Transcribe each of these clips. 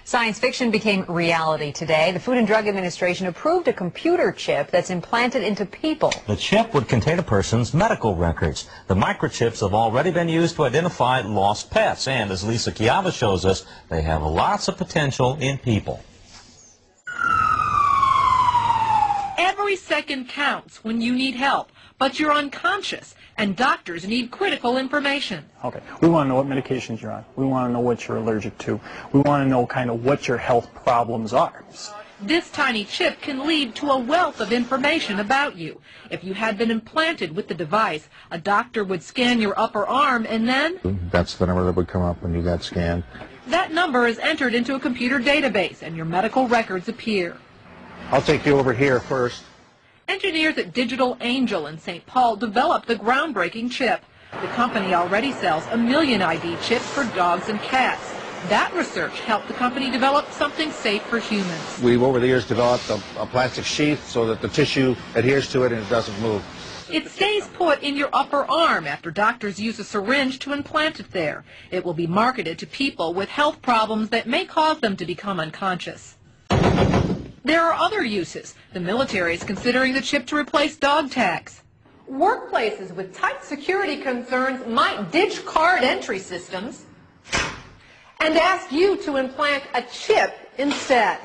Science fiction became reality today. The Food and Drug Administration approved a computer chip that's implanted into people. The chip would contain a person's medical records. The microchips have already been used to identify lost pets, and as Lisa Chiava shows us, they have lots of potential in people. Every second counts when you need help, but you're unconscious, and doctors need critical information. Okay, we want to know what medications you're on. We want to know what you're allergic to. We want to know kind of what your health problems are. This tiny chip can lead to a wealth of information about you. If you had been implanted with the device, a doctor would scan your upper arm and then... That's the number that would come up when you got scanned. That number is entered into a computer database, and your medical records appear. I'll take you over here first. Engineers at Digital Angel in St. Paul developed the groundbreaking chip. The company already sells 1 million ID chips for dogs and cats. That research helped the company develop something safe for humans. We've over the years developed a plastic sheath so that the tissue adheres to it and it doesn't move. It stays put in your upper arm after doctors use a syringe to implant it there. It will be marketed to people with health problems that may cause them to become unconscious. There are other uses. The military is considering the chip to replace dog tags. Workplaces with tight security concerns might ditch card entry systems and ask you to implant a chip instead.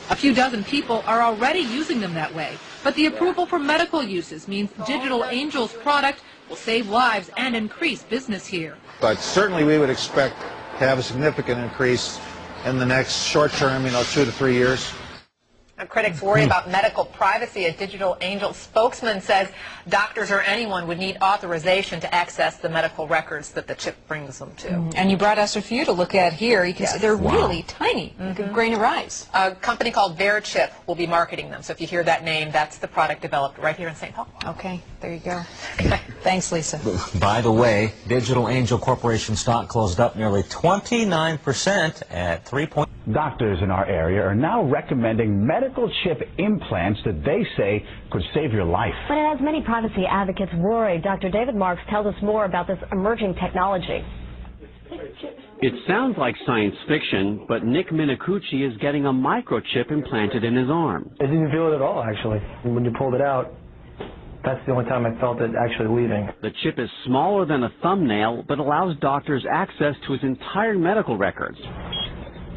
A few dozen people are already using them that way, but the approval for medical uses means Digital Angel's product will save lives and increase business here. But certainly we would expect to have a significant increase in the next short term, 2 to 3 years. Critics worry about medical privacy. A Digital Angel spokesman says doctors or anyone would need authorization to access the medical records that the chip brings them to. And you brought us a few to look at here. You can see they're really tiny, like a grain of rice. A company called VeriChip will be marketing them. So if you hear that name, that's the product developed right here in St. Paul. Okay, there you go. Thanks, Lisa. By the way, Digital Angel Corporation stock closed up nearly 29% at 3. Doctors in our area are now recommending medical chip implants that they say could save your life. But it has many privacy advocates worried. Dr. David Marks tells us more about this emerging technology. It sounds like science fiction, but Nick Minicucci is getting a microchip implanted in his arm. I didn't feel it at all, actually. When you pulled it out, that's the only time I felt it actually leaving. The chip is smaller than a thumbnail, but allows doctors access to his entire medical records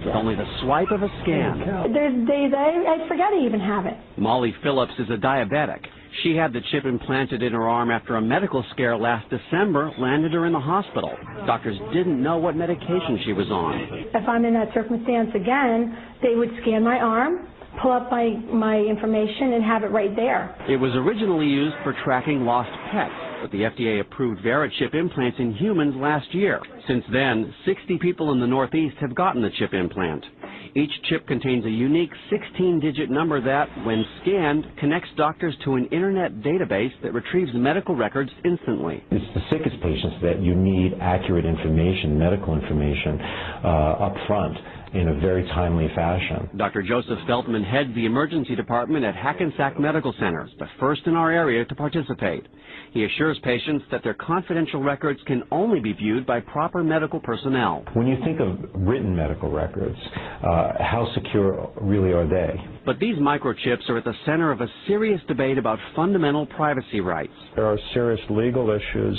with only the swipe of a scan. There's days I forget I even have it. Molly Phillips is a diabetic. She had the chip implanted in her arm after a medical scare last December landed her in the hospital. Doctors didn't know what medication she was on. If I'm in that circumstance again, they would scan my arm, pull up my information, and have it right there. It was originally used for tracking lost pets, but the FDA approved VeriChip implants in humans last year. Since then, 60 people in the Northeast have gotten the chip implant. Each chip contains a unique 16-digit number that, when scanned, connects doctors to an internet database that retrieves medical records instantly. It's the sickest patients that you need accurate information, medical information, up front in a very timely fashion. Dr. Joseph Feltman heads the emergency department at Hackensack Medical Center, the first in our area to participate. He assures patients that their confidential records can only be viewed by proper medical personnel. When you think of written medical records, how secure really are they? But these microchips are at the center of a serious debate about fundamental privacy rights. There are serious legal issues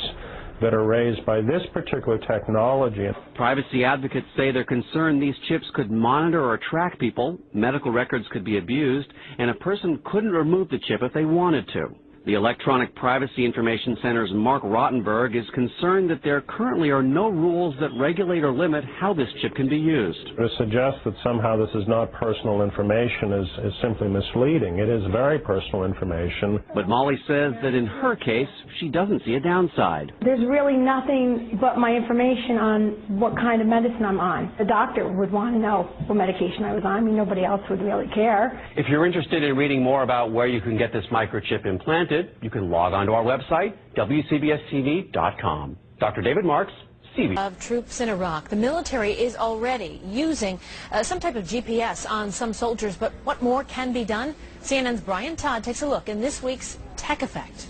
that are raised by this particular technology. Privacy advocates say they're concerned these chips could monitor or track people, medical records could be abused, and a person couldn't remove the chip if they wanted to. The Electronic Privacy Information Center's Mark Rottenberg is concerned that there currently are no rules that regulate or limit how this chip can be used. To suggest that somehow this is not personal information is simply misleading. It is very personal information. But Molly says that in her case, she doesn't see a downside. There's really nothing but my information on what kind of medicine I'm on. The doctor would want to know what medication I was on. I mean, nobody else would really care. If you're interested in reading more about where you can get this microchip implanted, you can log on to our website, WCBSTV.com. Dr. David Marks, CBS. Of troops in Iraq. The military is already using some type of GPS on some soldiers, but what more can be done? CNN's Brian Todd takes a look in this week's Tech Effect.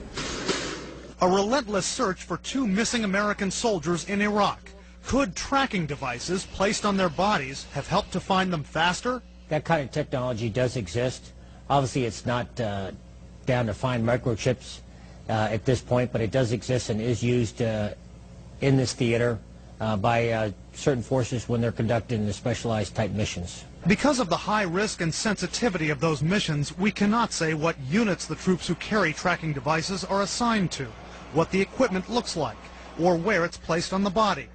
A relentless search for 2 missing American soldiers in Iraq. Could tracking devices placed on their bodies have helped to find them faster? That kind of technology does exist. Obviously, it's not down to fine microchips at this point, but it does exist and is used in this theater by certain forces when they're conducting the specialized type missions. Because of the high risk and sensitivity of those missions, we cannot say what units the troops who carry tracking devices are assigned to, what the equipment looks like, or where it's placed on the body.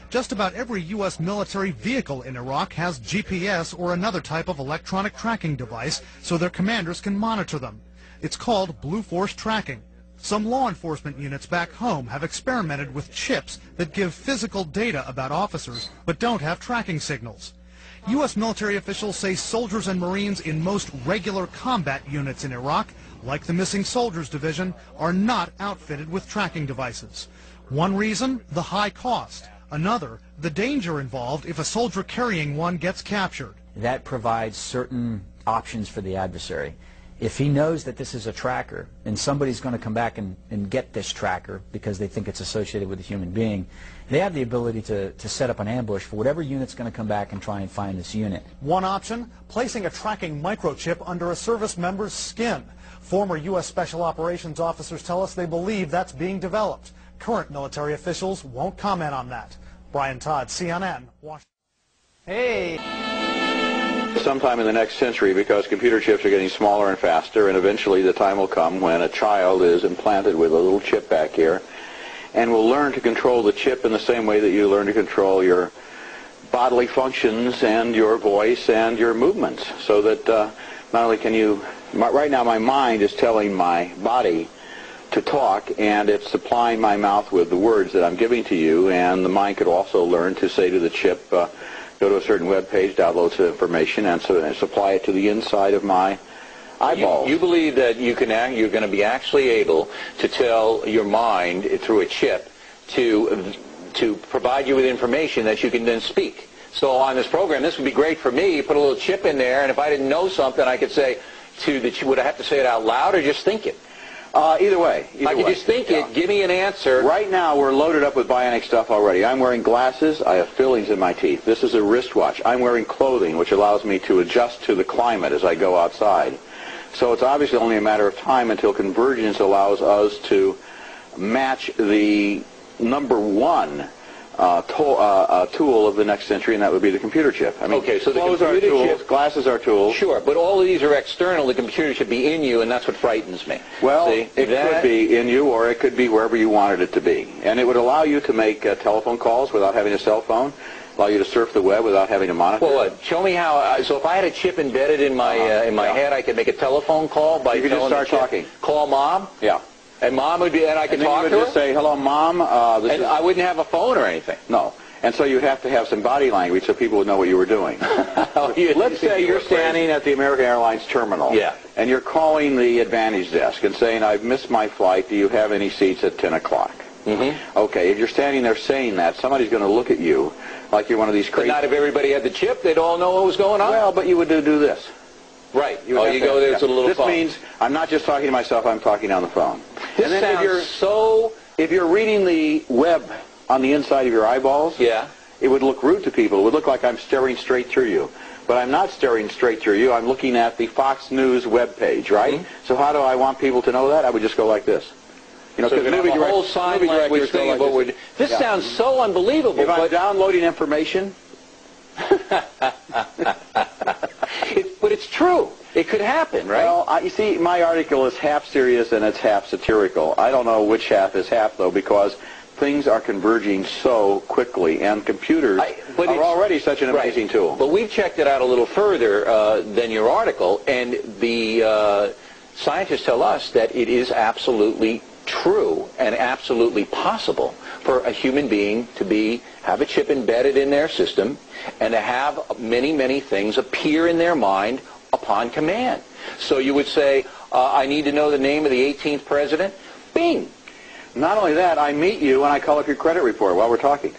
Just about every U.S. military vehicle in Iraq has GPS or another type of electronic tracking device so their commanders can monitor them. It's called Blue Force tracking. Some law enforcement units back home have experimented with chips that give physical data about officers but don't have tracking signals. U.S. military officials say soldiers and Marines in most regular combat units in Iraq, like the Missing Soldiers Division, are not outfitted with tracking devices. One reason, the high cost. Another, the danger involved if a soldier carrying one gets captured. That provides certain options for the adversary. If he knows that this is a tracker and somebody's going to come back and get this tracker because they think it's associated with a human being, they have the ability to set up an ambush for whatever unit's going to come back and try and find this unit. One option, placing a tracking microchip under a service member's skin. Former U.S. Special Operations officers tell us they believe that's being developed. Current military officials won't comment on that. Brian Todd, CNN, Washington. Hey! Sometime in the next century, because computer chips are getting smaller and faster, and eventually the time will come when a child is implanted with a little chip back here and will learn to control the chip in the same way that you learn to control your bodily functions and your voice and your movements, so that not only can you... Right now my mind is telling my body to talk, and it's supplying my mouth with the words that I'm giving to you, and the mind could also learn to say to the chip, go to a certain web page, download some information, and supply it to the inside of my eyeballs. You believe that you're going to be actually able to tell your mind through a chip to provide you with information that you can then speak. So on this program, this would be great for me. Put a little chip in there, and if I didn't know something, I could say to the chip. Would I have to say it out loud or just think it? Either way. I could just think it, give me an answer. Right now, we're loaded up with bionic stuff already. I'm wearing glasses. I have fillings in my teeth. This is a wristwatch. I'm wearing clothing, which allows me to adjust to the climate as I go outside. So it's obviously only a matter of time until convergence allows us to match the number one tool of the next century, and that would be the computer chip. I mean, okay, so the clothes are computer tools, chip, glasses are tools. Sure, but all of these are external. The computer should be in you, and that's what frightens me. Well, see, it could be in you, or it could be wherever you wanted it to be. And it would allow you to make telephone calls without having a cell phone, allow you to surf the web without having to monitor. Well, show me how. So if I had a chip embedded in my head, I could make a telephone call by you could just start talking. Call Mom? Yeah. And Mom would be, and I could talk to her? And you would just say, hello, Mom. I wouldn't have a phone or anything. No. And so you'd have to have some body language so people would know what you were doing. Let's say you're standing at the American Airlines terminal. Yeah. And you're calling the Advantage desk and saying, I've missed my flight. Do you have any seats at 10 o'clock? Mm-hmm. Okay, if you're standing there saying that, somebody's going to look at you like you're one of these crazy... But not if everybody had the chip, they'd all know what was going on. Well, but you would do this. Right. You go there to the little phone. This means I'm not just talking to myself, I'm talking on the phone. This sounds if you're reading the web on the inside of your eyeballs, yeah, it would look rude to people. It would look like I'm staring straight through you. But I'm not staring straight through you. I'm looking at the Fox News web page, right? Mm-hmm. So how do I want people to know that? I would just go like this. You know, so because movie whole sign language thing about what this sounds so unbelievable. If I'm downloading information, but it's true. It could happen, right? Well, you see, my article is half serious and it's half satirical. I don't know which half is half, though, because things are converging so quickly, and computers are already such an amazing tool. But we've checked it out a little further than your article, and the scientists tell us that it is absolutely true and absolutely possible for a human being to have a chip embedded in their system and to have many, many things appear in their mind upon command. So you would say, I need to know the name of the 18th president. Bing! Not only that, I meet you and I call up your credit report while we're talking.